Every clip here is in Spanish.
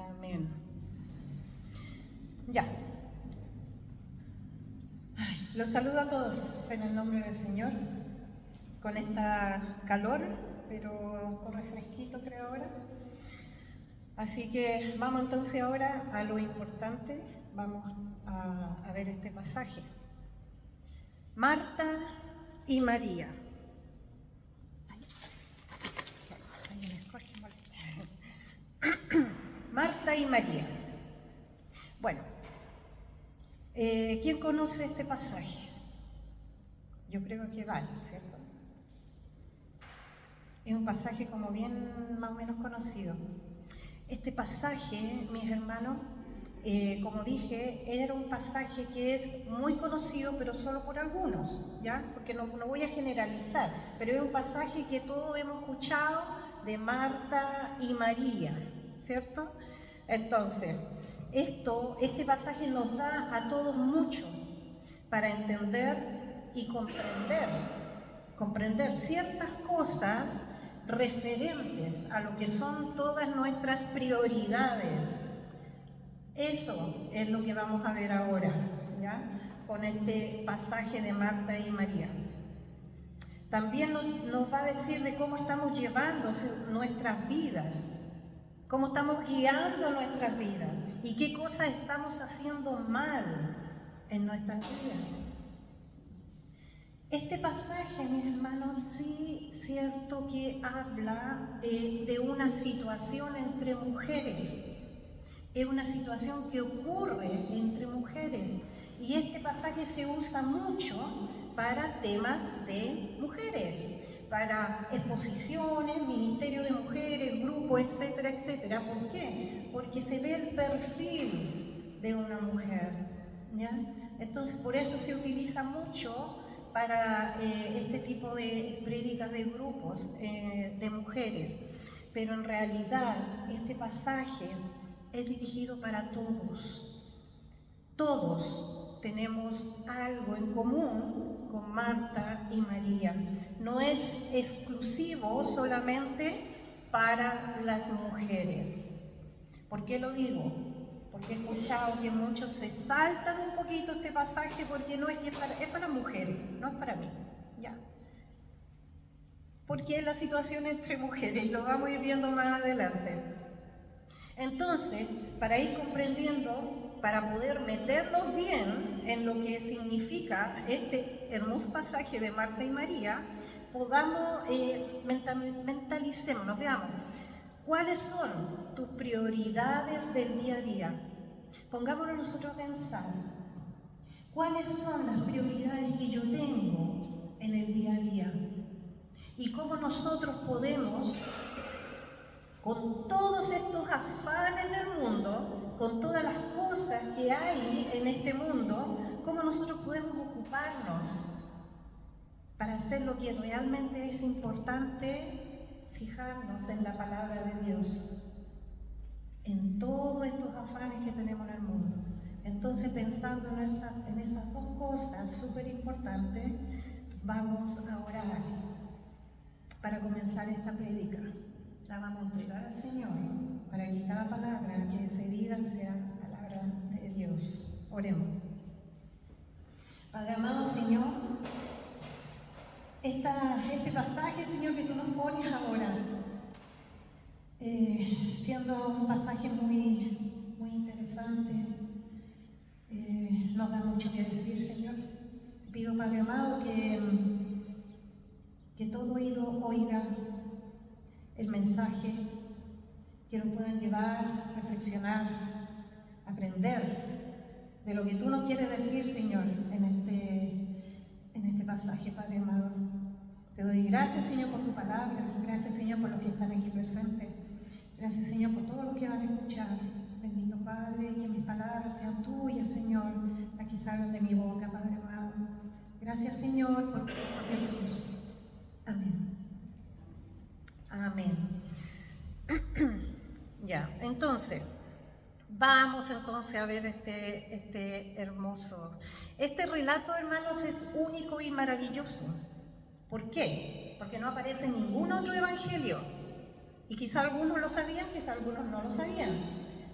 Amén. Ya. Los saludo a todos en el nombre del Señor, con esta calor, pero con refresquito creo ahora. Así que vamos entonces ahora a lo importante, vamos a ver este pasaje. Marta y María. Marta y María. Bueno, ¿quién conoce este pasaje? Yo creo que vale, ¿cierto? Es un pasaje como bien más o menos conocido. Este pasaje, mis hermanos, como dije, era un pasaje que es muy conocido, pero solo por algunos, ¿ya? Porque no voy a generalizar, pero es un pasaje que todos hemos escuchado de Marta y María, ¿cierto? Entonces, este pasaje nos da a todos mucho para entender y comprender ciertas cosas referentes a lo que son todas nuestras prioridades. Eso es lo que vamos a ver ahora, ¿ya? Con este pasaje de Marta y María. También nos va a decir de cómo estamos llevando nuestras vidas, cómo estamos guiando nuestras vidas y qué cosas estamos haciendo mal en nuestras vidas. Este pasaje, mis hermanos, sí, cierto que habla de una situación entre mujeres. Es una situación que ocurre entre mujeres. Y este pasaje se usa mucho para temas de mujeres, para exposiciones, ministerio de mujeres, grupos, etcétera, etcétera. ¿Por qué? Porque se ve el perfil de una mujer, ¿ya? Entonces, por eso se utiliza mucho para este tipo de prédicas de grupos de mujeres. Pero en realidad, este pasaje es dirigido para todos. Todos tenemos algo en común con Marta y María. No es exclusivo solamente para las mujeres. ¿Por qué lo digo? Porque he escuchado que muchos se saltan un poquito este pasaje porque no es que es para mujeres, no es para mí, ya. Porque es la situación entre mujeres, lo vamos a ir viendo más adelante. Entonces, para ir comprendiendo, para poder meternos bien en lo que significa este hermoso pasaje de Marta y María, podamos, mentalicémonos, veamos, ¿cuáles son tus prioridades del día a día? Pongámonos nosotros a pensar, ¿cuáles son las prioridades que yo tengo en el día a día? Y cómo nosotros podemos, con todos estos afanes del mundo, con todas las cosas que hay en este mundo, cómo nosotros podemos ocuparnos para hacer lo que realmente es importante, fijarnos en la palabra de Dios, en todos estos afanes que tenemos en el mundo. Entonces, pensando en esas dos cosas súper importantes, vamos a orar para comenzar esta prédica. La vamos a entregar al Señor para que cada palabra que se diga sea palabra de Dios. Oremos. Padre amado Señor, este pasaje, Señor, que tú nos pones ahora, siendo un pasaje muy, muy interesante, nos da mucho que decir, Señor. Te pido, Padre amado, que todo oído oiga el mensaje, que lo puedan llevar, reflexionar, aprender de lo que tú nos quieres decir, Señor, en este pasaje, Padre amado. Te doy gracias, Señor, por tu palabra. Gracias, Señor, por los que están aquí presentes. Gracias, Señor, por todo lo que van a escuchar. Bendito Padre, que mis palabras sean tuyas, Señor, las que salgan de mi boca, Padre amado. Gracias, Señor, por Jesús. Amén. Amén. Ya, entonces, vamos entonces a ver este hermoso. Este relato, hermanos, es único y maravilloso. ¿Por qué? Porque no aparece en ningún otro evangelio. Y quizá algunos lo sabían, quizá algunos no lo sabían.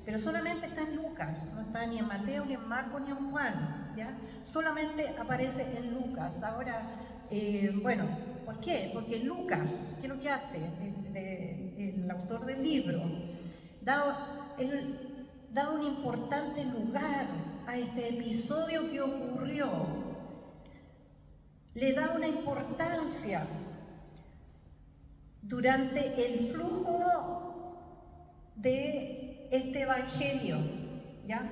pero solamente está en Lucas, no está ni en Mateo, ni en Marcos, ni en Juan, ¿ya? Solamente aparece en Lucas. Ahora, bueno, ¿por qué? Porque Lucas, ¿qué es lo que hace? El autor del libro él da un importante lugar a este episodio que ocurrió, le da una importancia durante el flujo de este evangelio, ¿ya?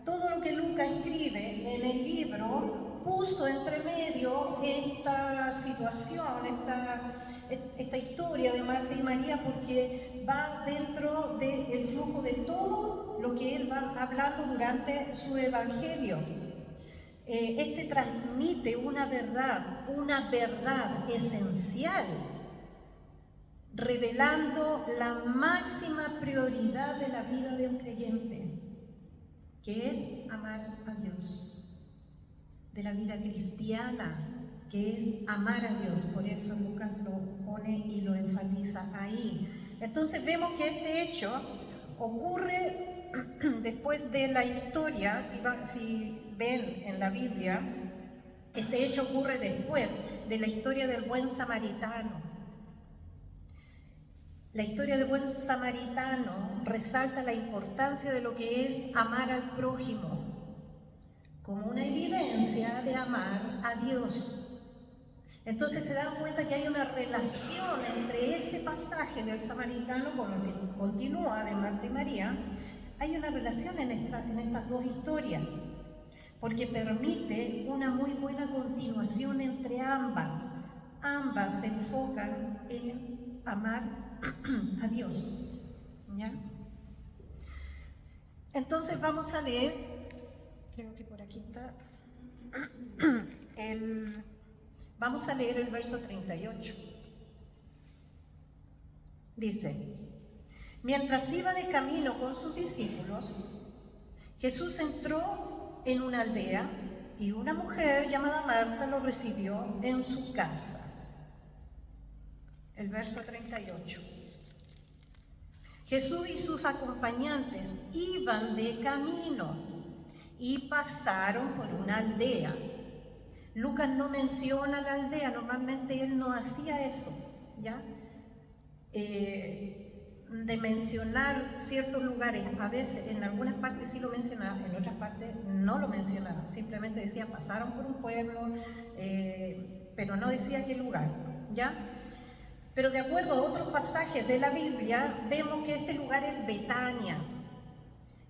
Todo lo que Lucas escribe en el libro puso entre medio esta situación, esta historia de Marta y María, porque va dentro del flujo de todo lo que él va hablando durante su evangelio. Este transmite una verdad esencial, revelando la máxima prioridad de la vida de un creyente, que es amar a Dios, de la vida cristiana, que es amar a Dios. Por eso Lucas lo pone y lo enfatiza ahí. Entonces vemos que este hecho ocurre después de la historia. Si ven en la Biblia, este hecho ocurre después de la historia del buen samaritano. La historia del buen samaritano resalta la importancia de lo que es amar al prójimo como una evidencia de amar a Dios. Entonces se dan cuenta que hay una relación entre ese pasaje del samaritano con lo que continúa de Marta y María. Hay una relación en estas dos historias, porque permite una muy buena continuación entre ambas. Ambas se enfocan en amar a Dios, ¿ya? Entonces vamos a leer, creo que por aquí está, vamos a leer el verso 38. Dice: mientras iba de camino con sus discípulos, Jesús entró en una aldea y una mujer llamada Marta lo recibió en su casa. El verso 38. Jesús y sus acompañantes iban de camino y pasaron por una aldea. Lucas no menciona la aldea, normalmente él no hacía eso, ¿ya? De mencionar ciertos lugares, a veces en algunas partes sí lo mencionaba, en otras partes no lo mencionaba, simplemente decía pasaron por un pueblo, pero no decía qué lugar, ¿ya? Pero de acuerdo a otros pasajes de la Biblia, vemos que este lugar es Betania,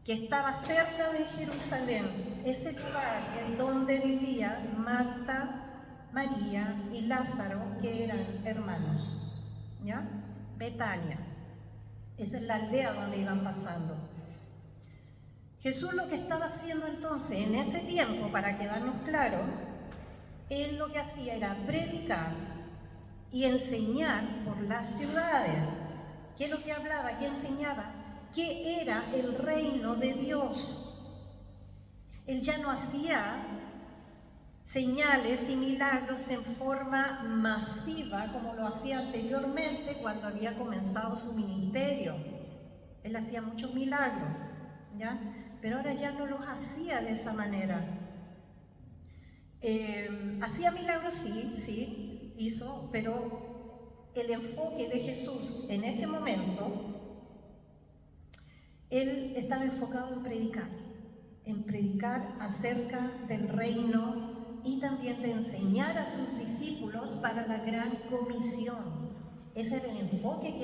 que estaba cerca de Jerusalén. Ese lugar es donde vivían Marta, María y Lázaro, que eran hermanos, ¿ya? Betania. Esa es la aldea donde iban pasando. Jesús lo que estaba haciendo entonces en ese tiempo, para quedarnos claros, él lo que hacía era predicar y enseñar por las ciudades. ¿Qué es lo que hablaba? ¿Qué enseñaba? ¿Qué era el reino de Dios? Él ya no hacía señales y milagros en forma masiva como lo hacía anteriormente cuando había comenzado su ministerio. Él hacía muchos milagros, ¿ya? Pero ahora ya no los hacía de esa manera. Hacía milagros, sí, hizo, pero el enfoque de Jesús en ese momento, él estaba enfocado en predicar acerca del reino y también de enseñar a sus discípulos para la gran comisión. Ese era el enfoque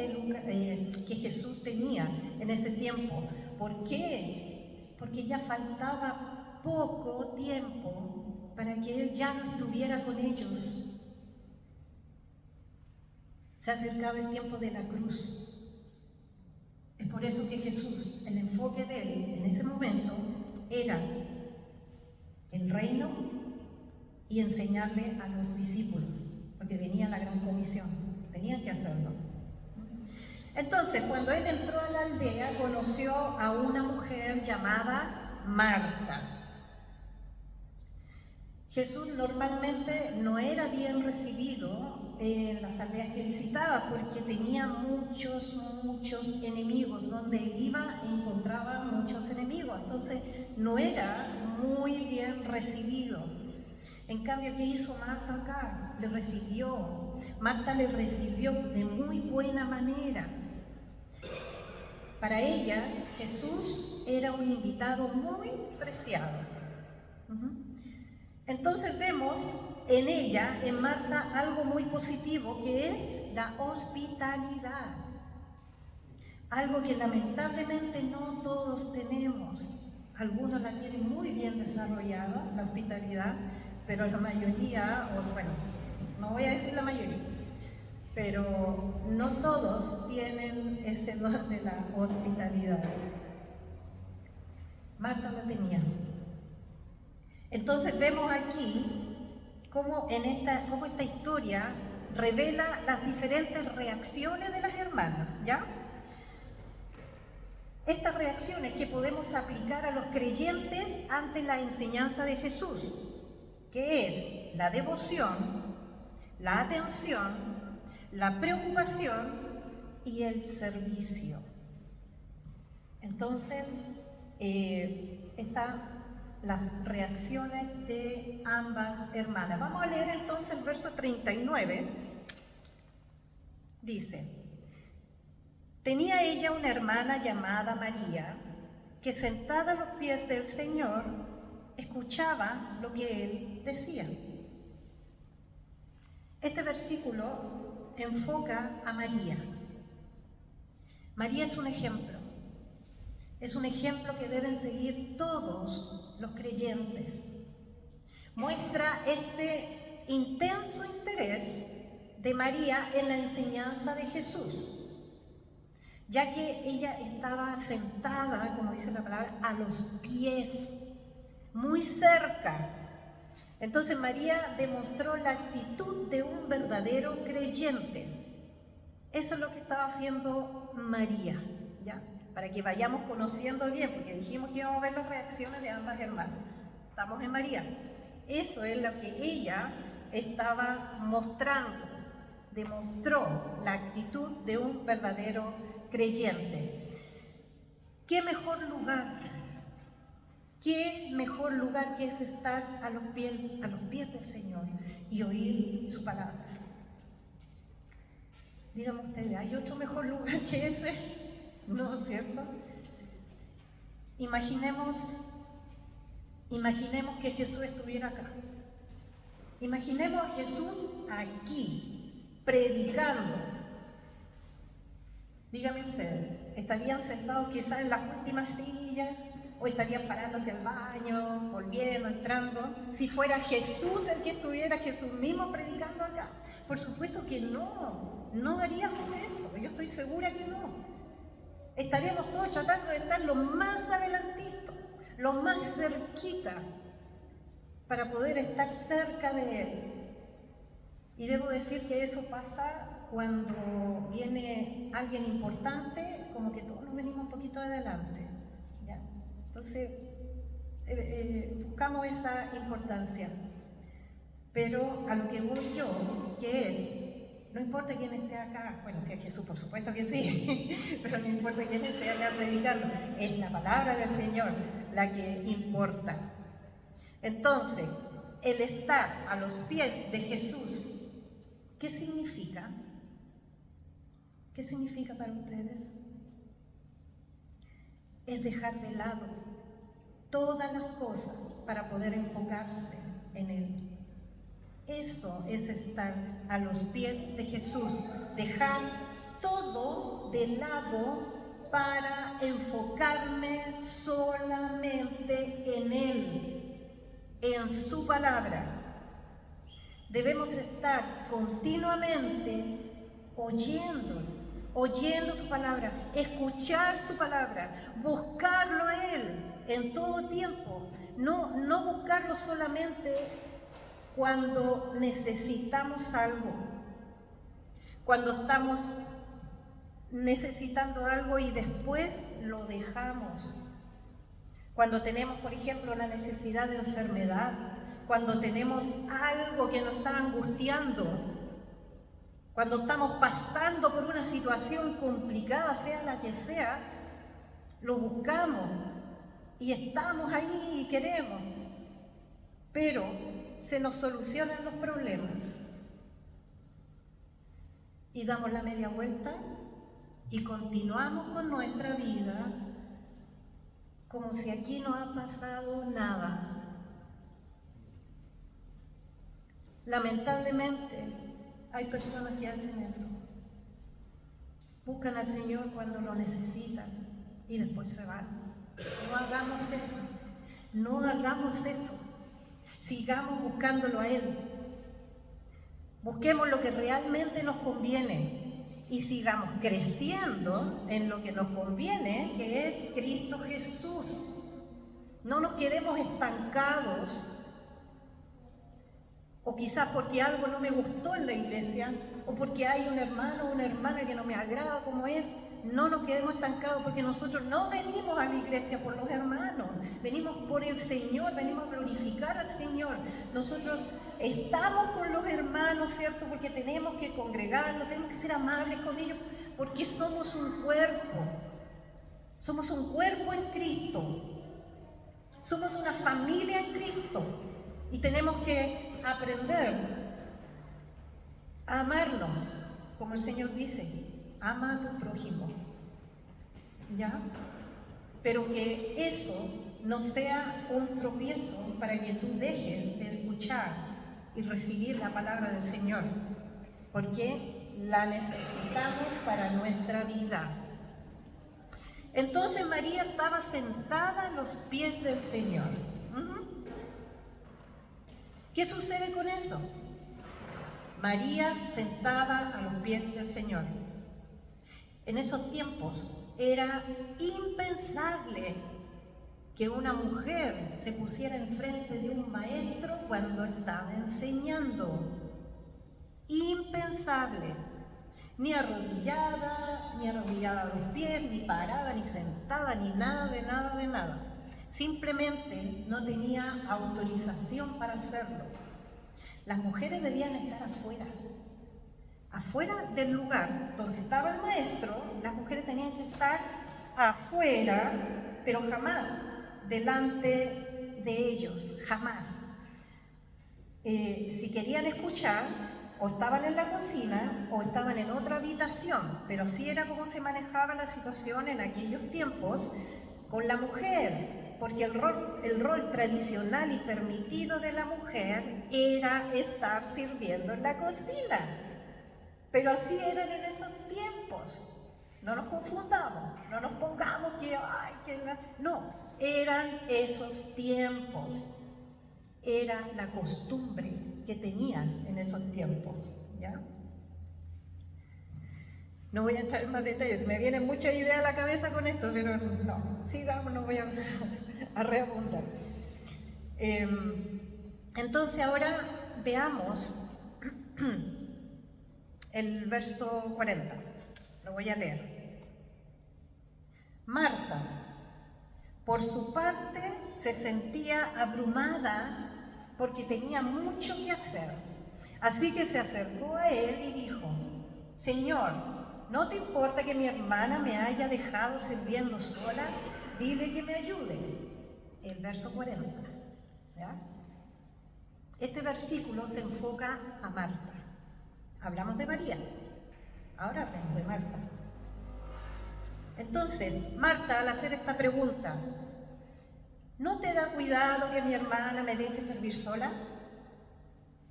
que Jesús tenía en ese tiempo. ¿Por qué? Porque ya faltaba poco tiempo para que él ya no estuviera con ellos. Se acercaba el tiempo de la cruz. Es por eso que Jesús, el enfoque de él en ese momento era el reino y enseñarle a los discípulos, porque venía la gran comisión, tenían que hacerlo. Entonces, cuando él entró a la aldea, conoció a una mujer llamada Marta. Jesús normalmente no era bien recibido en las aldeas que visitaba, porque tenía muchos enemigos. Donde iba encontraba muchos enemigos, entonces no era muy bien recibido. En cambio, ¿qué hizo Marta acá? Marta le recibió de muy buena manera. Para ella, Jesús era un invitado muy preciado. Entonces vemos en ella, en Marta, algo muy positivo, que es la hospitalidad. Algo que lamentablemente no todos tenemos. Algunos la tienen muy bien desarrollada, la hospitalidad, pero la mayoría, o bueno, no voy a decir la mayoría, pero no todos tienen ese don de la hospitalidad. Marta lo tenía. Entonces vemos aquí cómo esta historia revela las diferentes reacciones de las hermanas, ¿ya? Estas reacciones que podemos aplicar a los creyentes ante la enseñanza de Jesús, que es la devoción, la atención, la preocupación y el servicio. Entonces, están las reacciones de ambas hermanas. Vamos a leer entonces el verso 39. Dice: tenía ella una hermana llamada María, que sentada a los pies del Señor, escuchaba lo que Él decía. Este versículo enfoca a María. María es un ejemplo. Es un ejemplo que deben seguir todos los creyentes. Muestra este intenso interés de María en la enseñanza de Jesús, ya que ella estaba sentada, como dice la palabra, a los pies, muy cerca. Entonces María demostró la actitud de un verdadero creyente. Eso es lo que estaba haciendo María, ¿ya? Para que vayamos conociendo bien, porque dijimos que íbamos a ver las reacciones de ambas hermanas. Estamos en María. Eso es lo que ella estaba mostrando. Demostró la actitud de un verdadero creyente. ¿Qué mejor lugar? ¿Qué mejor lugar que es estar a los pies del Señor y oír su palabra? Díganme ustedes, ¿hay otro mejor lugar que ese? ¿No es cierto? Imaginemos que Jesús estuviera acá. Imaginemos a Jesús aquí, predicando. Díganme ustedes, ¿estarían sentados quizás en las últimas sillas? ¿O estarían parando hacia el baño, volviendo, entrando? Si fuera Jesús el que estuviera, Jesús mismo predicando acá. Por supuesto que no haríamos eso, yo estoy segura que no. Estaríamos todos tratando de estar lo más adelantito, lo más cerquita, para poder estar cerca de Él. Y debo decir que eso pasa cuando viene alguien importante, como que todos nos venimos un poquito adelante, ¿ya? Entonces, buscamos esa importancia. Pero a lo que voy yo, que es, no importa quién esté acá, bueno, si es Jesús, por supuesto que sí, pero no importa quién esté acá predicando, es la palabra del Señor la que importa. Entonces, el estar a los pies de Jesús, ¿qué significa? ¿Qué significa para ustedes? Es dejar de lado todas las cosas para poder enfocarse en Él. Eso es estar a los pies de Jesús, dejar todo de lado para enfocarme solamente en Él, en su palabra. Debemos estar continuamente oyendo su palabra, escuchar su palabra, buscarlo a Él en todo tiempo, no buscarlo solamente cuando necesitamos algo, cuando estamos necesitando algo y después lo dejamos. Cuando tenemos, por ejemplo, una necesidad de enfermedad, cuando tenemos algo que nos está angustiando, Cuando estamos pasando por una situación complicada, sea la que sea, lo buscamos y estamos ahí y queremos, pero se nos solucionan los problemas y damos la media vuelta y continuamos con nuestra vida como si aquí no ha pasado nada. Lamentablemente hay personas que hacen eso. Buscan al Señor cuando lo necesitan y después se van. No hagamos eso. No hagamos eso. Sigamos buscándolo a Él. Busquemos lo que realmente nos conviene y sigamos creciendo en lo que nos conviene, que es Cristo Jesús. No nos quedemos estancados, o quizás porque algo no me gustó en la iglesia, o porque hay un hermano o una hermana que no me agrada como es. No nos quedemos estancados, porque nosotros no venimos a la iglesia por los hermanos, venimos por el Señor, venimos a glorificar al Señor. Nosotros estamos con los hermanos, ¿cierto? Porque tenemos que congregarnos, tenemos que ser amables con ellos, porque somos un cuerpo en Cristo, somos una familia en Cristo y tenemos que aprender a amarnos, como el Señor dice. Ama a tu prójimo, ¿ya? Pero que eso no sea un tropiezo para que tú dejes de escuchar y recibir la palabra del Señor, porque la necesitamos para nuestra vida. Entonces María estaba sentada a los pies del Señor. ¿Qué sucede con eso? María sentada a los pies del Señor. En esos tiempos era impensable que una mujer se pusiera enfrente de un maestro cuando estaba enseñando. Impensable. Ni arrodillada a los pies, ni parada, ni sentada, ni nada de nada. Simplemente no tenía autorización para hacerlo. Las mujeres debían estar afuera del lugar donde estaba el maestro. Las mujeres tenían que estar afuera, pero jamás delante de ellos, jamás. Si querían escuchar, o estaban en la cocina o estaban en otra habitación, pero así era como se manejaba la situación en aquellos tiempos con la mujer, porque el rol tradicional y permitido de la mujer era estar sirviendo en la cocina. Pero así eran en esos tiempos. No nos confundamos, no nos pongamos no, eran esos tiempos. Era la costumbre que tenían en esos tiempos, ¿ya? No voy a entrar en más detalles, me vienen muchas ideas a la cabeza con esto, pero no, sigamos, no voy a reabundar. Entonces ahora veamos el verso 40, lo voy a leer. Marta, por su parte, se sentía abrumada porque tenía mucho que hacer. Así que se acercó a él y dijo: Señor, ¿no te importa que mi hermana me haya dejado sirviendo sola? Dile que me ayude. El verso 40, ¿ya? Este versículo se enfoca a Marta. Hablamos de María, ahora hablamos de Marta. Entonces, Marta, al hacer esta pregunta, ¿no te da cuidado que mi hermana me deje servir sola?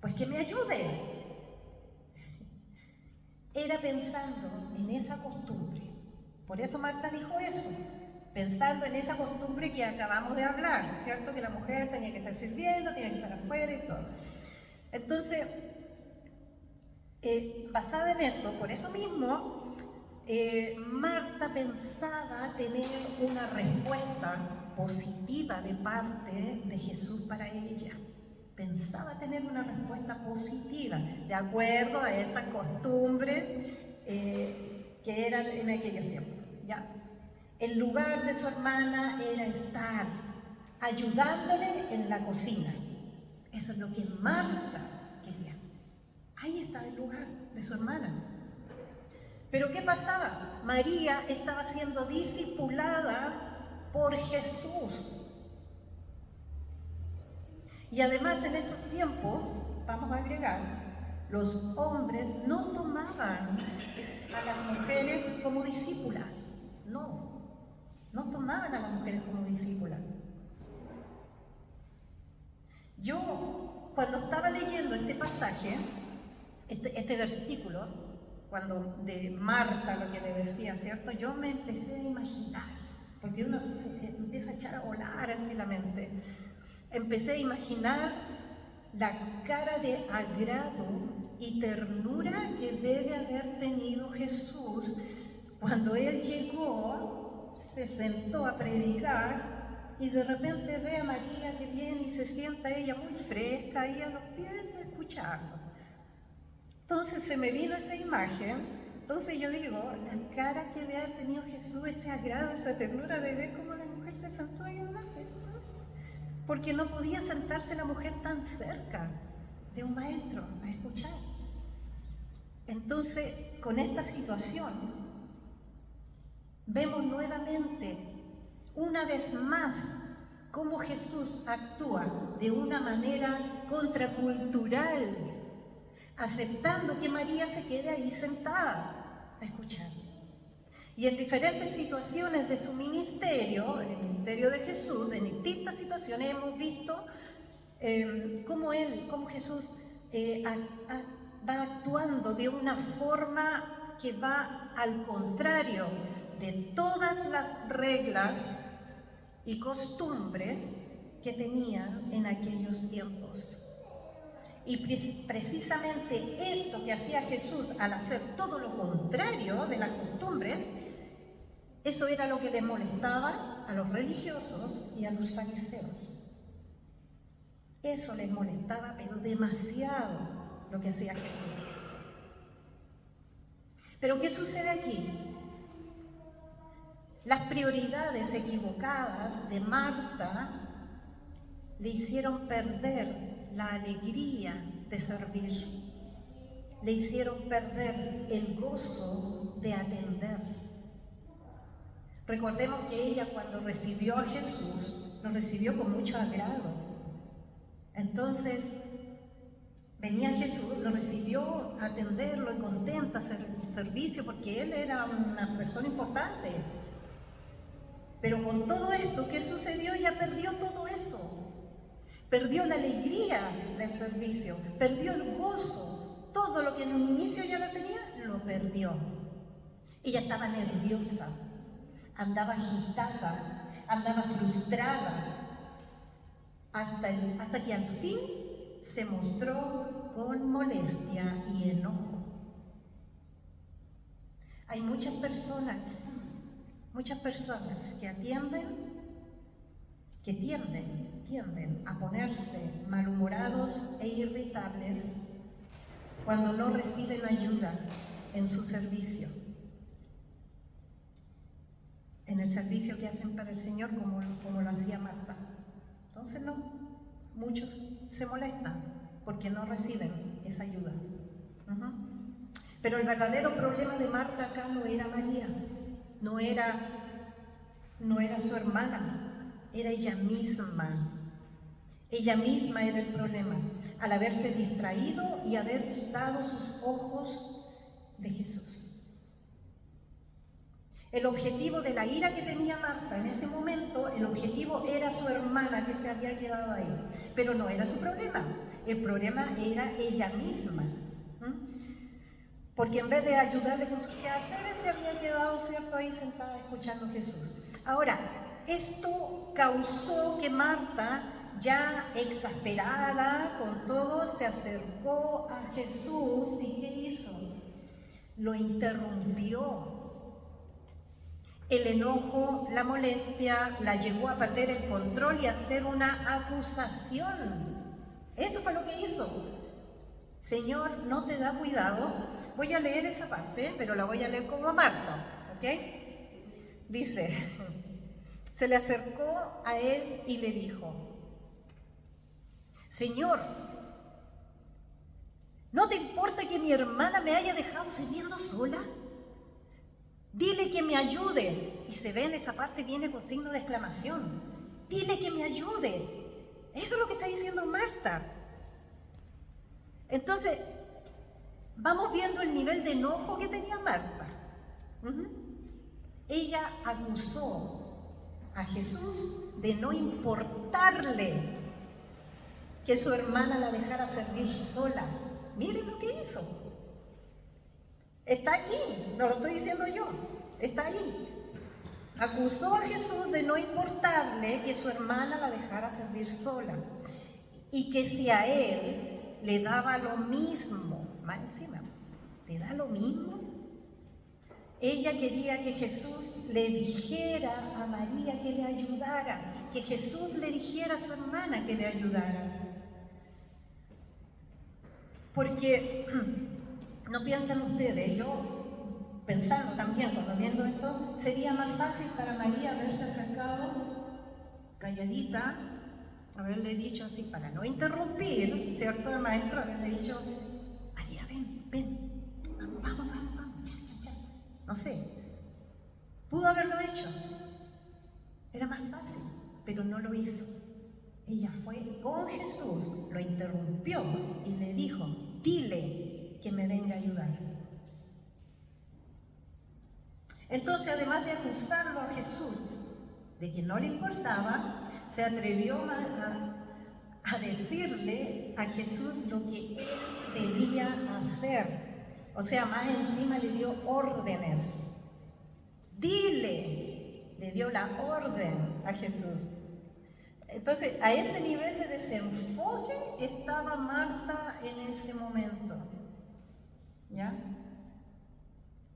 Pues que me ayude. Era pensando en esa costumbre. Por eso Marta dijo eso, pensando en esa costumbre que acabamos de hablar, ¿cierto? Que la mujer tenía que estar sirviendo, tenía que estar afuera y todo. Entonces, basada en eso, por eso mismo, Marta pensaba tener una respuesta positiva de parte de Jesús para ella. Pensaba tener una respuesta positiva, de acuerdo a esas costumbres que eran en aquellos tiempos, ¿ya? El lugar de su hermana era estar ayudándole en la cocina. Eso es lo que Marta quería. Ahí está el lugar. de su hermana. Pero ¿qué pasaba? María estaba siendo discipulada por Jesús. Y además en esos tiempos, vamos a agregar, los hombres no tomaban a las mujeres como discípulas. No tomaban a las mujeres como discípulas. Yo, cuando estaba leyendo este pasaje, este versículo, cuando de Marta, lo que le decía, ¿cierto? Yo me empecé a imaginar, porque uno se empieza a echar a volar así la mente. Empecé a imaginar la cara de agrado y ternura que debe haber tenido Jesús cuando Él llegó, se sentó a predicar y de repente ve a María que viene y se sienta ella muy fresca ahí a los pies escuchando. Entonces se me vino esa imagen, entonces yo digo, la cara que debe haber tenido Jesús, ese agrado, esa ternura de ver cómo la mujer se sentó ahí adelante. Porque no podía sentarse la mujer tan cerca de un maestro a escuchar. Entonces, con esta situación, vemos nuevamente, una vez más, cómo Jesús actúa de una manera contracultural, aceptando que María se quede ahí sentada a escuchar. Y en diferentes situaciones de su ministerio, en el ministerio de Jesús, en distintas situaciones hemos visto cómo Jesús va actuando de una forma que va al contrario de todas las reglas y costumbres que tenían en aquellos tiempos. Y precisamente esto que hacía Jesús al hacer todo lo contrario de las costumbres, eso era lo que les molestaba a los religiosos y a los fariseos. Eso les molestaba, pero demasiado, lo que hacía Jesús. Pero ¿qué sucede aquí? Las prioridades equivocadas de Marta le hicieron perder la alegría de servir. Le hicieron perder el gozo de atender. Recordemos que ella, cuando recibió a Jesús, lo recibió con mucho agrado. Entonces, venía Jesús, lo recibió a atenderlo y contenta, hacer el servicio, porque él era una persona importante. Pero con todo esto, ¿qué sucedió? Ella perdió todo eso. Perdió la alegría del servicio, perdió el gozo. Todo lo que en un inicio ya lo tenía, lo perdió. Ella estaba nerviosa, andaba agitada, andaba frustrada, hasta que al fin se mostró con molestia y enojo. Hay muchas personas que tienden a ponerse malhumorados e irritables cuando no reciben ayuda en su servicio, en el servicio que hacen para el Señor, como lo hacía Marta. Entonces muchos se molestan porque no reciben esa ayuda. Pero el verdadero problema de Marta acá no era María, no era su hermana, era ella misma. Ella misma era el problema, al haberse distraído y haber quitado sus ojos de Jesús. El objetivo de la ira que tenía Marta en ese momento, el objetivo era su hermana que se había quedado ahí, pero no era su problema, el problema era ella misma. Porque en vez de ayudarle con sus quehaceres, se había quedado, ¿cierto?, ahí sentada escuchando a Jesús. Ahora, esto causó que Marta, ya exasperada con todo, se acercó a Jesús y ¿qué hizo? Lo interrumpió. El enojo, la molestia, la llevó a perder el control y a hacer una acusación. Eso fue lo que hizo. Señor, ¿no te da cuidado? Voy a leer esa parte, pero la voy a leer como Marta, ¿ok? Dice, se le acercó a él y le dijo, Señor, ¿no te importa que que mi hermana me haya dejado sirviendo sola? Dile que me ayude. Y se ve en esa parte, viene con signo de exclamación. Dile que me ayude. Eso es lo que está diciendo Marta. Entonces, vamos viendo el nivel de enojo que tenía Marta. Ella acusó a Jesús de no importarle que su hermana la dejara servir sola. Miren lo que hizo. Está aquí, no lo estoy diciendo yo, está ahí. Acusó a Jesús de no importarle que su hermana la dejara servir sola y que si a él le daba lo mismo, más encima, ¿le da lo mismo? Ella quería que Jesús le dijera a María que le ayudara, que Jesús le dijera a su hermana que le ayudara. Porque, no piensen ustedes, yo pensando también, cuando viendo esto, sería más fácil para María haberse acercado calladita, haberle dicho así, para no interrumpir, ¿cierto? El maestro, haberle dicho, María, ven, vamos, ya. No sé, pudo haberlo hecho, era más fácil, pero no lo hizo. Ella fue con Jesús, lo interrumpió y le dijo, dile que me venga a ayudar. Entonces, además de acusarlo a Jesús de que no le importaba, se atrevió a decirle a Jesús lo que él debía hacer. O sea, más encima le dio órdenes. Dile, le dio la orden a Jesús. Entonces, a ese nivel de desenfoque estaba Marta en ese momento. ¿Ya?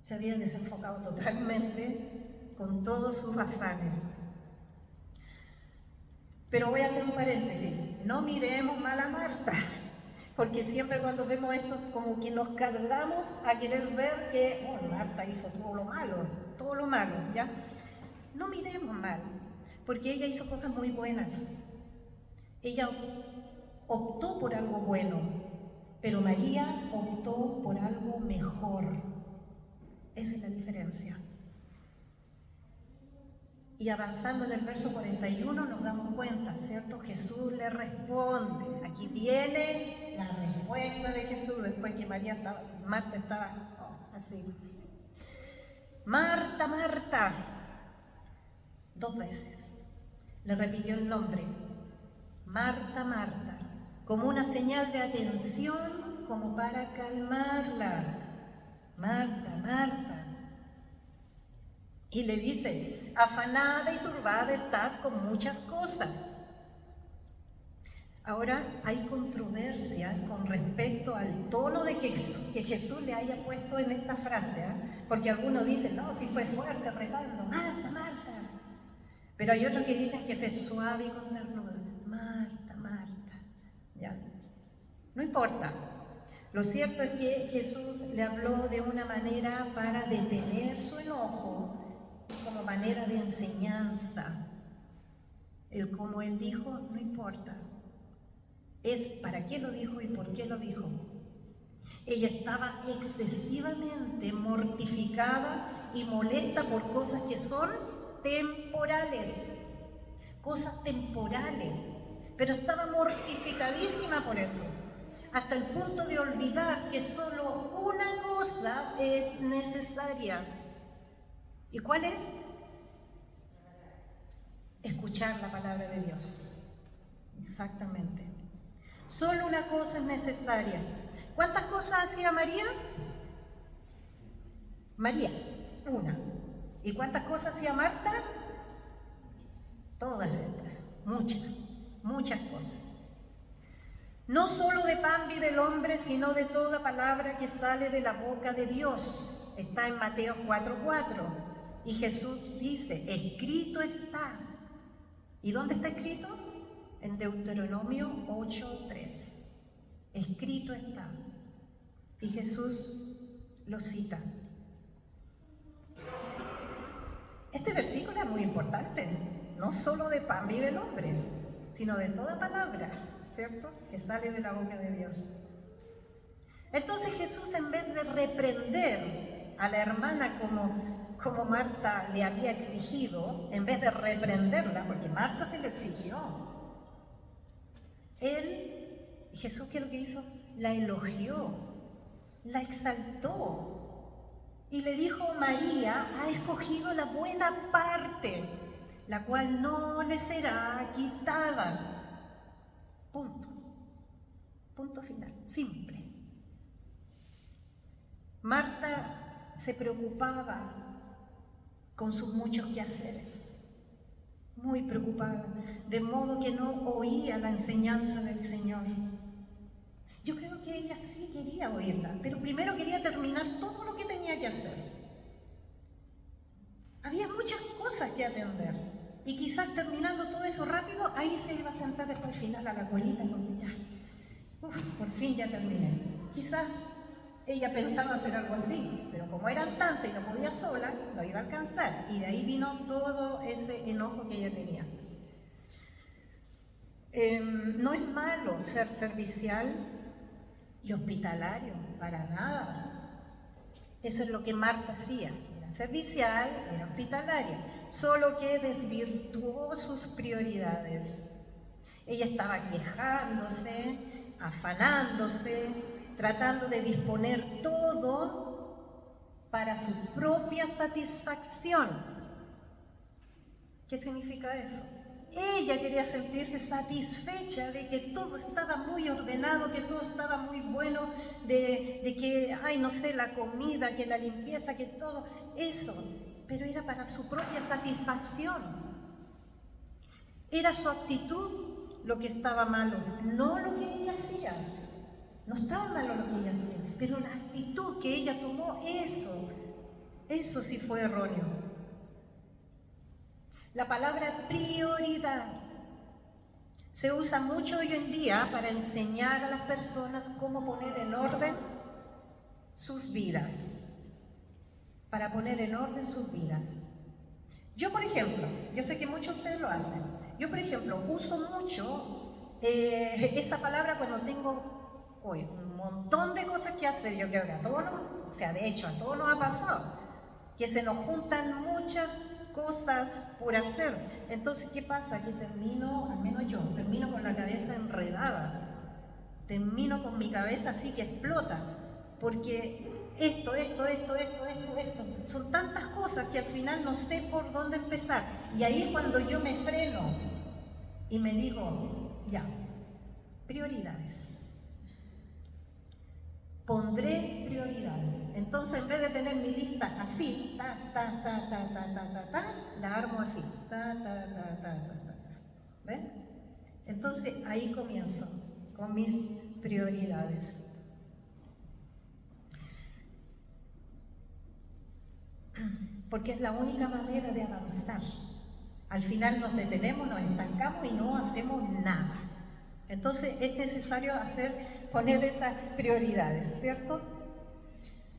Se había desenfocado totalmente con todos sus afanes. Pero voy a hacer un paréntesis. No miremos mal a Marta, porque siempre cuando vemos esto como que nos cargamos a querer ver que Marta hizo todo lo malo, ¿ya? No miremos mal, porque ella hizo cosas muy buenas. Ella optó por algo bueno, pero María optó por algo mejor. Esa es la diferencia. Y avanzando en el verso 41 nos damos cuenta, ¿cierto? Jesús le responde. Aquí viene la respuesta de Jesús después que Marta estaba así. Marta, Marta. 2 veces. Le repitió el nombre. Marta, Marta. Como una señal de atención, como para calmarla. Marta, Marta. Y le dice, afanada y turbada estás con muchas cosas. Ahora hay controversias con respecto al tono de que Jesús le haya puesto en esta frase, porque algunos dicen, no, si fue fuerte, retando, Marta, Marta. Pero hay otros que dicen que fue suave y con ternura, Marta, Marta. ¿Ya? No importa. Lo cierto es que Jesús le habló de una manera para detener su enojo, como manera de enseñanza. El como él dijo, no importa. Es para qué lo dijo y por qué lo dijo. Ella estaba excesivamente mortificada y molesta por cosas que son temporales. Cosas temporales. Pero estaba mortificadísima por eso. Hasta el punto de olvidar que solo una cosa es necesaria. ¿Y cuál es? Escuchar la palabra de Dios. Exactamente. Solo una cosa es necesaria. ¿Cuántas cosas hacía María? María, una. ¿Y cuántas cosas hacía Marta? Todas estas, muchas cosas. No solo de pan vive el hombre, sino de toda palabra que sale de la boca de Dios. Está en Mateo 4:4. Y Jesús dice, escrito está. ¿Y dónde está escrito? En Deuteronomio 8:3. Escrito está. Y Jesús lo cita. Este versículo es muy importante. No solo de pan vive el hombre, sino de toda palabra, ¿cierto? Que sale de la boca de Dios. Entonces Jesús, en vez de reprender a la hermana como Marta le había exigido, en vez de reprenderla, porque Marta se lo exigió, Jesús, ¿qué es lo que hizo? La elogió, la exaltó y le dijo: María ha escogido la buena parte, la cual no le será quitada. Punto. Punto final, simple. Marta se preocupaba con sus muchos quehaceres, muy preocupada, de modo que no oía la enseñanza del Señor. Yo creo que ella sí quería oírla, pero primero quería terminar todo lo que tenía que hacer. Había muchas cosas que atender, y quizás terminando todo eso rápido, ahí se iba a sentar después al final a la colita, porque ya, por fin ya terminé. Quizás ella pensaba hacer algo así, pero como eran tantas y no podía sola, no iba a alcanzar. Y de ahí vino todo ese enojo que ella tenía. No es malo ser servicial y hospitalario, para nada. Eso es lo que Marta hacía. Era servicial, era hospitalaria, solo que desvirtuó sus prioridades. Ella estaba quejándose, afanándose, tratando de disponer todo para su propia satisfacción. ¿Qué significa eso? Ella quería sentirse satisfecha de que todo estaba muy ordenado, que todo estaba muy bueno, de que, no sé, la comida, que la limpieza, que todo eso, pero era para su propia satisfacción. Era su actitud lo que estaba malo, no lo que ella hacía. No estaba malo lo que ella hacía, pero la actitud que ella tomó, eso sí fue erróneo. La palabra prioridad se usa mucho hoy en día para enseñar a las personas cómo poner en orden sus vidas. Para poner en orden sus vidas. Yo, por ejemplo, yo sé que muchos de ustedes lo hacen. Yo, por ejemplo, uso mucho esa palabra cuando tengo un montón de cosas que hacer. Yo creo que a todos de hecho a todos nos ha pasado, que se nos juntan muchas cosas por hacer. Entonces, ¿qué pasa? Que termino, al menos yo, termino con la cabeza enredada, termino con mi cabeza así que explota, porque esto, son tantas cosas que al final no sé por dónde empezar. Y ahí es cuando yo me freno y me digo: ya, prioridades. Pondré prioridades. Entonces, en vez de tener mi lista así, la armo así, ¿ven? Entonces, ahí comienzo con mis prioridades. Porque es la única manera de avanzar. Al final nos detenemos, nos estancamos y no hacemos nada. Entonces, es necesario poner esas prioridades, ¿cierto?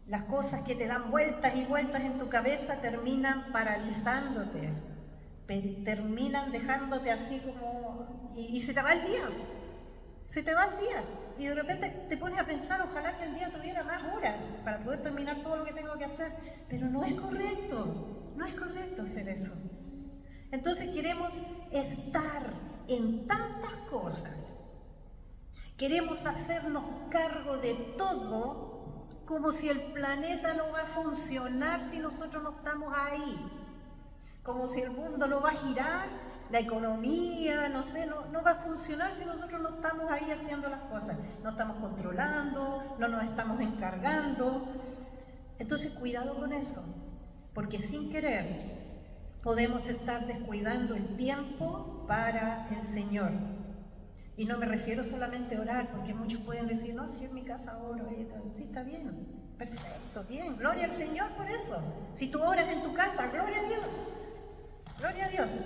Las cosas que te dan vueltas y vueltas en tu cabeza terminan paralizándote, terminan dejándote así como... Y se te va el día, y de repente te pones a pensar: ojalá que el día tuviera más horas para poder terminar todo lo que tengo que hacer, pero no es correcto hacer eso. Entonces queremos estar en tantas cosas, queremos hacernos cargo de todo, como si el planeta no va a funcionar si nosotros no estamos ahí, como si el mundo no va a girar, la economía, no va a funcionar si nosotros no estamos ahí haciendo las cosas, no estamos controlando, no nos estamos encargando. Entonces, cuidado con eso, porque sin querer podemos estar descuidando el tiempo para el Señor. Y no me refiero solamente a orar, porque muchos pueden decir: no, si en mi casa oro, sí, está bien, perfecto, bien, gloria al Señor por eso. Si tú oras en tu casa, gloria a Dios.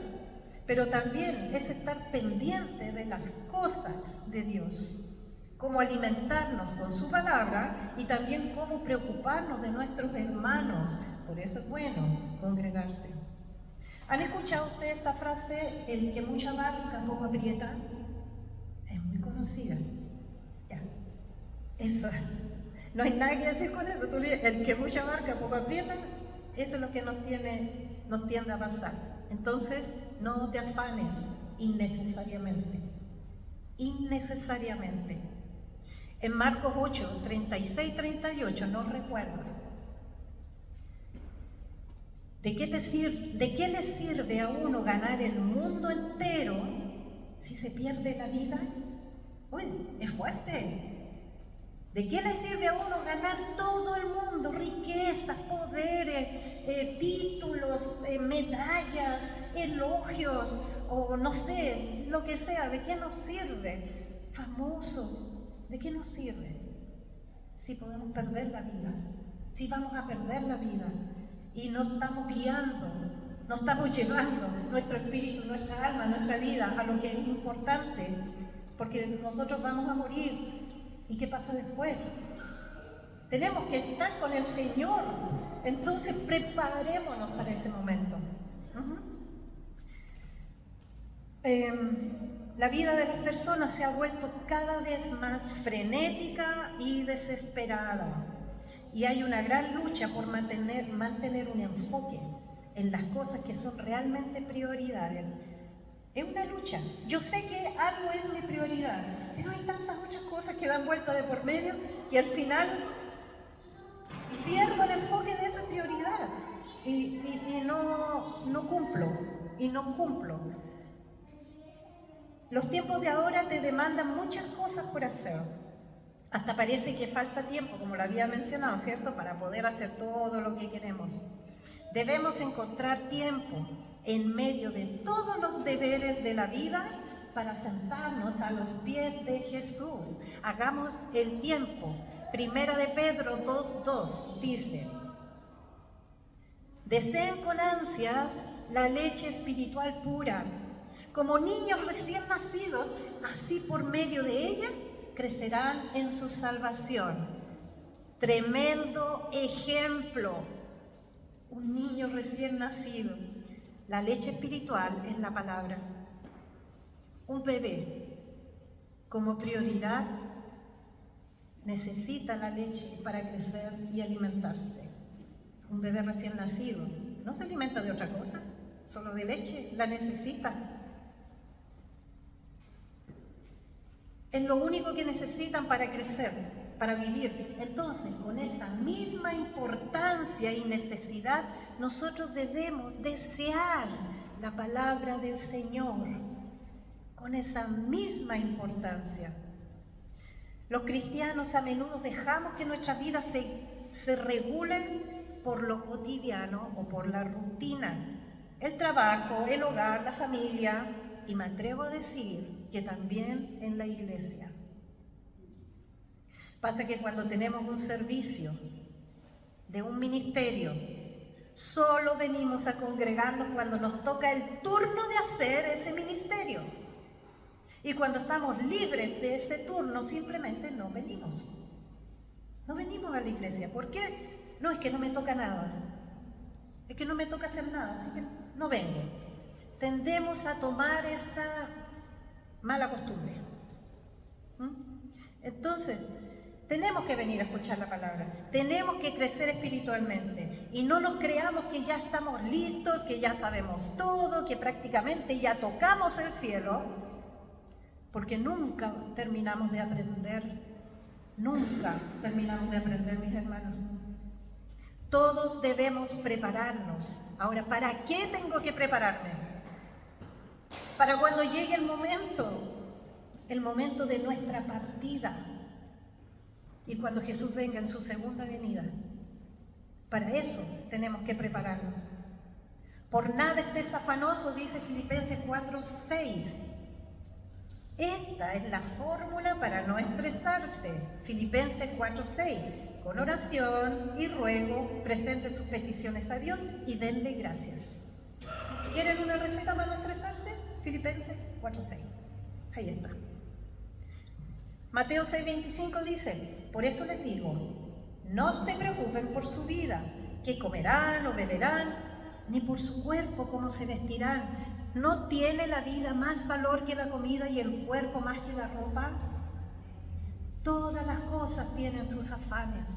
Pero también es estar pendiente de las cosas de Dios, cómo alimentarnos con su palabra y también cómo preocuparnos de nuestros hermanos. Por eso es bueno congregarse. ¿Han escuchado ustedes esta frase: el que mucho abarca, poco aprieta? Es muy conocida. Ya, eso. No hay nada que decir con eso. El que mucha abarca, poco aprieta, eso es lo que nos tiende a pasar. Entonces, no te afanes innecesariamente. Innecesariamente. En Marcos 8, 36, 38 nos recuerda. ¿De qué le sirve a uno ganar el mundo entero si se pierde la vida? Uy, es fuerte. ¿De qué le sirve a uno ganar todo el mundo? Riquezas, poderes, títulos, medallas, elogios, o no sé, lo que sea. ¿De qué nos sirve? Famoso, ¿de qué nos sirve? Si podemos perder la vida, si vamos a perder la vida y no estamos guiando, no estamos llevando nuestro espíritu, nuestra alma, nuestra vida a lo que es importante, porque nosotros vamos a morir. ¿Y qué pasa después? Tenemos que estar con el Señor. Entonces preparémonos para ese momento. La vida de las personas se ha vuelto cada vez más frenética y desesperada. Y hay una gran lucha por mantener un enfoque en las cosas que son realmente prioridades. Es una lucha. Yo sé que algo es mi prioridad, pero hay tantas otras cosas que dan vuelta de por medio que al final pierdo el enfoque de esa prioridad y no cumplo. Los tiempos de ahora te demandan muchas cosas por hacer. Hasta parece que falta tiempo, como lo había mencionado, ¿cierto?, para poder hacer todo lo que queremos. Debemos encontrar tiempo en medio de todos los deberes de la vida para sentarnos a los pies de Jesús. Hagamos el tiempo. Primera de Pedro 2:2 dice: deseen con ansias la leche espiritual pura, como niños recién nacidos, así por medio de ella crecerán en su salvación. Tremendo ejemplo. Un niño recién nacido. La leche espiritual es la palabra. Un bebé, como prioridad, necesita la leche para crecer y alimentarse. Un bebé recién nacido no se alimenta de otra cosa, solo de leche, la necesita. Es lo único que necesitan para crecer, para vivir. Entonces, con esa misma importancia y necesidad, nosotros debemos desear la palabra del Señor, con esa misma importancia. Los cristianos a menudo dejamos que nuestras vidas se regulen por lo cotidiano o por la rutina. El trabajo, el hogar, la familia, y me atrevo a decir que también en la iglesia. Pasa que cuando tenemos un servicio de un ministerio, solo venimos a congregarnos cuando nos toca el turno de hacer ese ministerio. Y cuando estamos libres de ese turno, simplemente no venimos. No venimos a la iglesia. ¿Por qué? No, es que no me toca nada. Es que no me toca hacer nada, así que no vengo. Tendemos a tomar esa mala costumbre. Entonces, tenemos que venir a escuchar la palabra, tenemos que crecer espiritualmente y no nos creamos que ya estamos listos, que ya sabemos todo, que prácticamente ya tocamos el cielo, porque nunca terminamos de aprender, mis hermanos. Todos debemos prepararnos. Ahora, ¿para qué tengo que prepararme? Para cuando llegue el momento de nuestra partida. Y cuando Jesús venga en su segunda venida. Para eso tenemos que prepararnos. Por nada estés afanoso, dice Filipenses 4:6. Esta es la fórmula para no estresarse. Filipenses 4:6. Con oración y ruego, presenten sus peticiones a Dios y denle gracias. ¿Quieren una receta para no estresarse? Filipenses 4:6. Ahí está. Mateo 6:25 dice: por eso les digo, no se preocupen por su vida, qué comerán o beberán, ni por su cuerpo, cómo se vestirán. ¿No tiene la vida más valor que la comida y el cuerpo más que la ropa? Todas las cosas tienen sus afanes,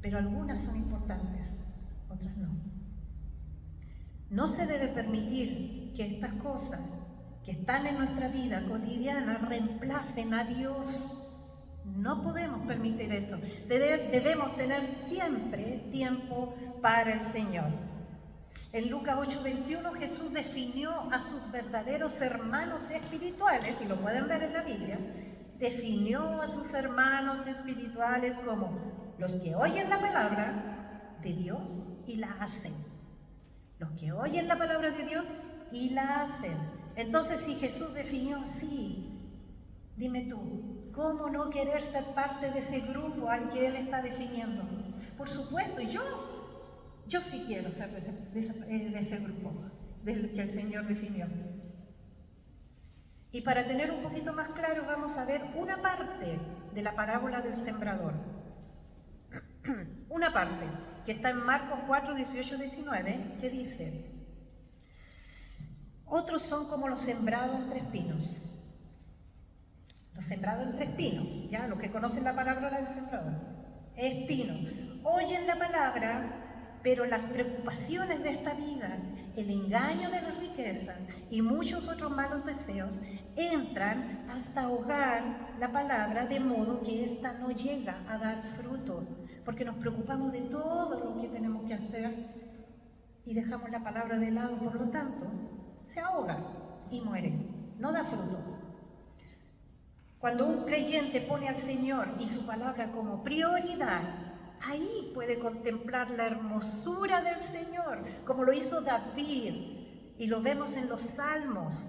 pero algunas son importantes, otras no. No se debe permitir que estas cosas que están en nuestra vida cotidiana reemplacen a Dios. No podemos permitir eso. Debemos tener siempre tiempo para el Señor. En Lucas 8:21 Jesús definió a sus verdaderos hermanos espirituales, y lo pueden ver en la Biblia, definió a sus hermanos espirituales como los que oyen la palabra de Dios y la hacen. Los que oyen la palabra de Dios y la hacen. Entonces, si Jesús definió así, dime tú, ¿cómo no querer ser parte de ese grupo al que Él está definiendo? Por supuesto, y yo sí quiero ser de ese grupo del que el Señor definió. Y para tener un poquito más claro, vamos a ver una parte de la parábola del sembrador. Una parte que está en Marcos 4, 18, 19, que dice: otros son como los sembrados entre espinos. Los sembrados entre espinos, ya, los que conocen la parábola del sembrador. Espinos. Oyen la palabra, pero las preocupaciones de esta vida, el engaño de las riquezas y muchos otros malos deseos entran hasta ahogar la palabra, de modo que ésta no llega a dar fruto, porque nos preocupamos de todo lo que tenemos que hacer y dejamos la palabra de lado. Por lo tanto, se ahoga y muere, no da fruto. Cuando un creyente pone al Señor y su palabra como prioridad, ahí puede contemplar la hermosura del Señor, como lo hizo David, y lo vemos en los Salmos.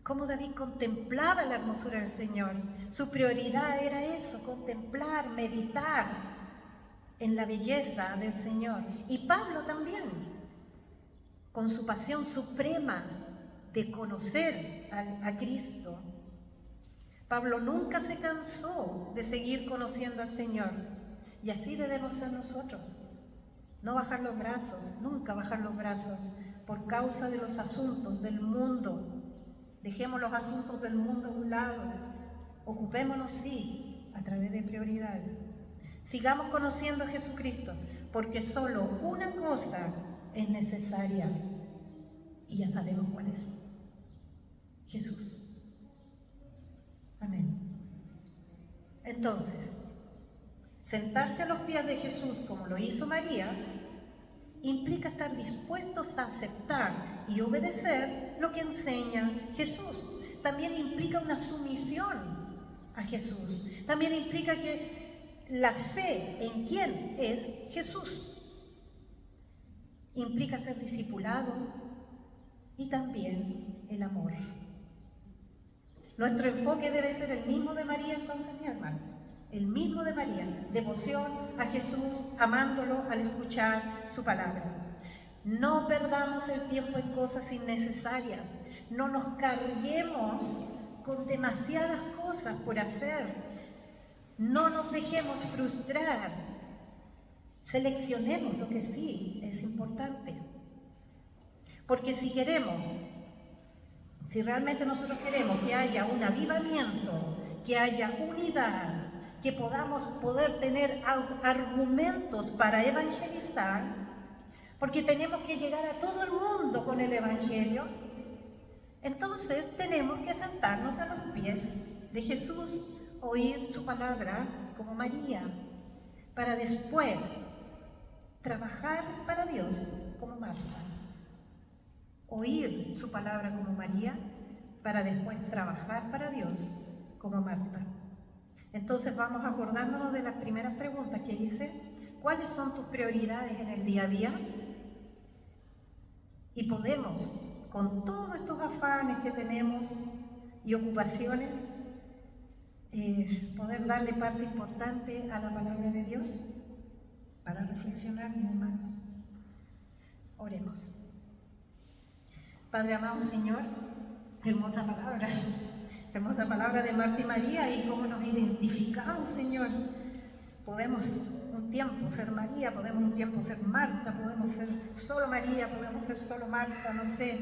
Cómo David contemplaba la hermosura del Señor. Su prioridad era eso, contemplar, meditar en la belleza del Señor. Y Pablo también, con su pasión suprema de conocer a Cristo. Pablo nunca se cansó de seguir conociendo al Señor, y así debemos ser nosotros. No bajar los brazos, nunca bajar los brazos por causa de los asuntos del mundo. Dejemos los asuntos del mundo a un lado, ocupémonos sí a través de prioridades. Sigamos conociendo a Jesucristo, porque solo una cosa es necesaria, y ya sabemos cuál es: Jesús. Amén. Entonces, sentarse a los pies de Jesús como lo hizo María, implica estar dispuestos a aceptar y obedecer lo que enseña Jesús. También implica una sumisión a Jesús. También implica que la fe en quién es Jesús. Implica ser discipulado y también el amor. Nuestro enfoque debe ser el mismo de María, entonces, mi hermano. El mismo de María. Devoción a Jesús, amándolo al escuchar su palabra. No perdamos el tiempo en cosas innecesarias. No nos carguemos con demasiadas cosas por hacer. No nos dejemos frustrar. Seleccionemos lo que sí es importante. Porque si realmente nosotros queremos que haya un avivamiento, que haya unidad, que podamos poder tener argumentos para evangelizar, porque tenemos que llegar a todo el mundo con el evangelio, entonces tenemos que sentarnos a los pies de Jesús, oír su palabra como María, para después trabajar para Dios como Marta. Oír su palabra como María, para después trabajar para Dios como Marta. Entonces vamos acordándonos de las primeras preguntas que hice. ¿Cuáles son tus prioridades en el día a día? Y podemos, con todos estos afanes que tenemos y ocupaciones, poder darle parte importante a la palabra de Dios para reflexionar, mis hermanos. Oremos. Padre amado, Señor, hermosa palabra de Marta y María, y cómo nos identificamos, Señor. Podemos un tiempo ser María, podemos un tiempo ser Marta, podemos ser solo María, podemos ser solo Marta, no sé.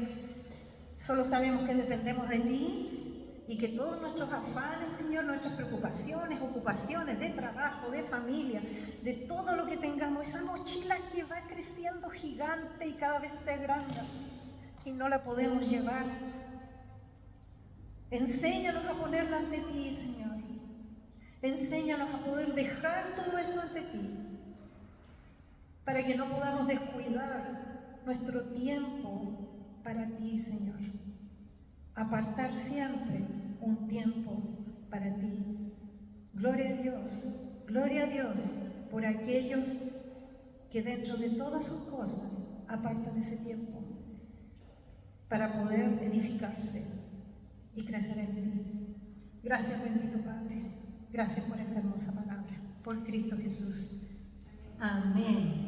Solo sabemos que dependemos de ti y que todos nuestros afanes, Señor, nuestras preocupaciones, ocupaciones de trabajo, de familia, de todo lo que tengamos, esa mochila que va creciendo gigante y cada vez se agranda y no la podemos llevar. Enséñanos a ponerla ante ti, Señor. Enséñanos a poder dejar todo eso ante ti, para que no podamos descuidar nuestro tiempo para ti, Señor. Apartar siempre un tiempo para ti. Gloria a Dios por aquellos que dentro de todas sus cosas apartan ese tiempo para poder edificarse y crecer en ti. Gracias, bendito Padre. Gracias por esta hermosa palabra. Por Cristo Jesús. Amén.